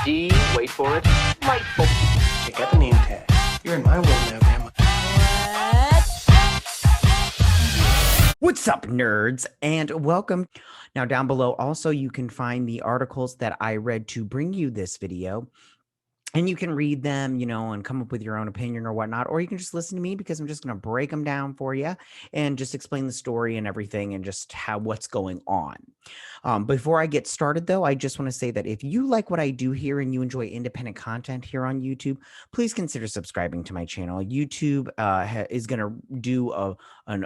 D, wait for it, light bulb. Check out the name tag. You're in my world now, Grandma. What's up, nerds, and welcome. Now, down below, also, you can find the articles that I read to bring you this video. And you can read them, and come up with your own opinion or whatnot, or you can just listen to me because I'm just going to break them down for you and just explain the story and everything and just what's going on. Before I get started, though, I just want to say that if you like what I do here and you enjoy independent content here on YouTube, please consider subscribing to my channel. YouTube is going to do an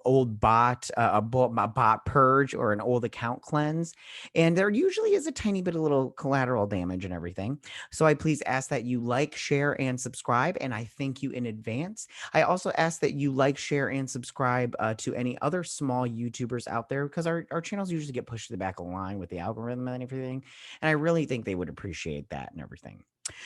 old bot, a bot purge or an old account cleanse, and there usually is a tiny bit of little collateral damage and everything. So I please ask that you like, share, and subscribe, and I thank you in advance. I also ask that you like, share, and subscribe to any other small YouTubers out there because our channels usually get pushed to the back of the line with the algorithm and everything, and I really think they would appreciate that and everything.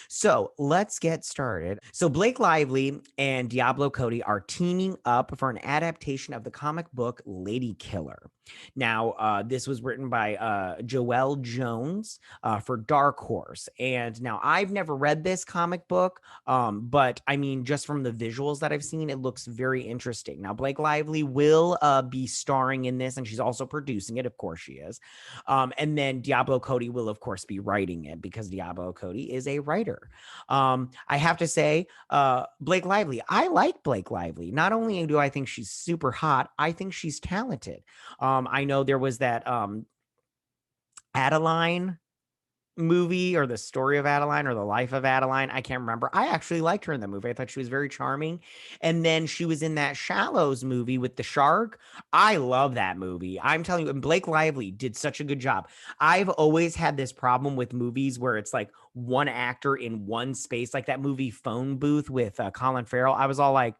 So let's get started. So Blake Lively and Diablo Cody are teaming up for an adaptation of the comic book Lady Killer. Now, this was written by Joelle Jones for Dark Horse. And now I've never read this comic book, but I mean, just from the visuals that I've seen, it looks very interesting. Now, Blake Lively will be starring in this, and she's also producing it. Of course she is. And then Diablo Cody will, of course, be writing it because Diablo Cody is a writer. I have to say, Blake Lively, I like Blake Lively. Not only do I think she's super hot, I think she's talented. I know there was that Adaptaion movie, or the story of Adaptaion, or the life of Adaptaion. I can't remember. I actually liked her in the movie. I thought she was very charming. And then she was in that Shallows movie with the shark. I love that movie. I'm telling you, and Blake Lively did such a good job. I've always had this problem with movies where it's like one actor in one space, like that movie Phone Booth with Colin Farrell. I was all like,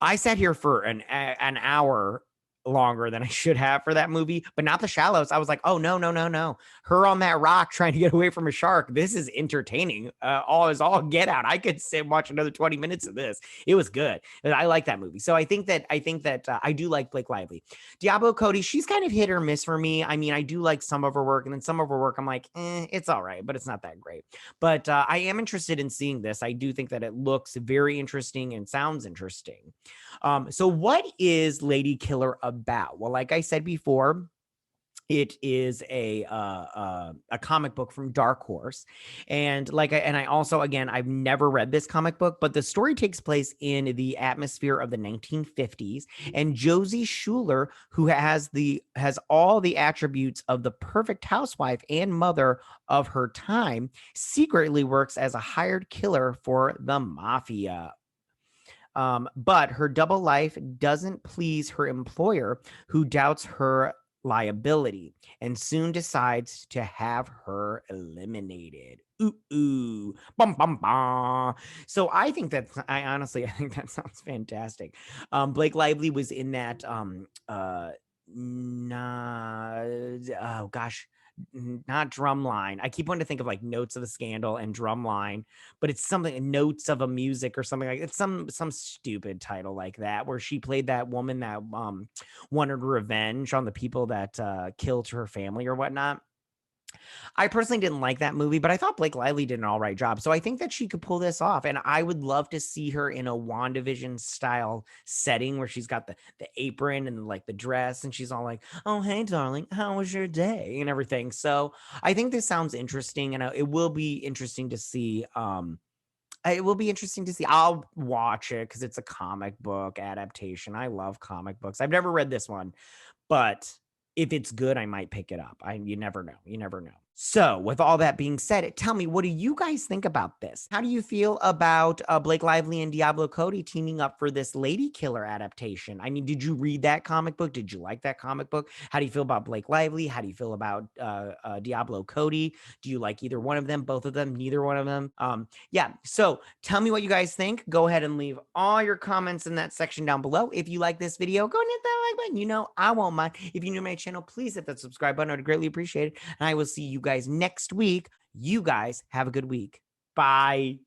I sat here for an hour longer than I should have for that movie, but not the Shallows. I was like, oh, no. Her on that rock trying to get away from a shark. This is entertaining. All get out. I could sit and watch another 20 minutes of this. It was good. I like that movie. So I think that I do like Blake Lively. Diablo Cody, she's kind of hit or miss for me. I mean, I do like some of her work, and then some of her work I'm like, it's all right, but it's not that great. But I am interested in seeing this. I do think that it looks very interesting and sounds interesting. So what is Lady Killer about? Well, like I said before, it is a comic book from Dark Horse, and I also, again, I've never read this comic book, but the story takes place in the atmosphere of the 1950s, and Josie Schuler, who has all the attributes of the perfect housewife and mother of her time, secretly works as a hired killer for the mafia. But her double life doesn't please her employer, who doubts her liability and soon decides to have her eliminated. Bum, bum, bum. So I think that I think that sounds fantastic. Blake Lively was in that oh gosh, not Drumline. I keep wanting to think of like Notes of a Scandal and Drumline, but it's something, Notes of a Music or something like it's some stupid title like that, where she played that woman that wanted revenge on the people that killed her family or whatnot. I personally didn't like that movie, but I thought Blake Lively did an all right job. So I think that she could pull this off. And I would love to see her in a WandaVision style setting where she's got the apron and like the dress, and she's all like, oh, hey, darling, how was your day? And everything. So I think this sounds interesting, and it will be interesting to see. I'll watch it because it's a comic book adaptation. I love comic books. I've never read this one, but if it's good, I might pick it up. You never know. You never know. So with all that being said, tell me, what do you guys think about this? How do you feel about Blake Lively and Diablo Cody teaming up for this Lady Killer adaptation? I mean, did you read that comic book? Did you like that comic book? How do you feel about Blake Lively? How do you feel about Diablo Cody? Do you like either one of them, both of them, neither one of them? Yeah, so tell me what you guys think. Go ahead and leave all your comments in that section down below. If you like this video, go and hit that like button. I won't mind. If you're new to my channel, please hit that subscribe button. I'd greatly appreciate it. And I will see you guys next week. You guys have a good week. Bye.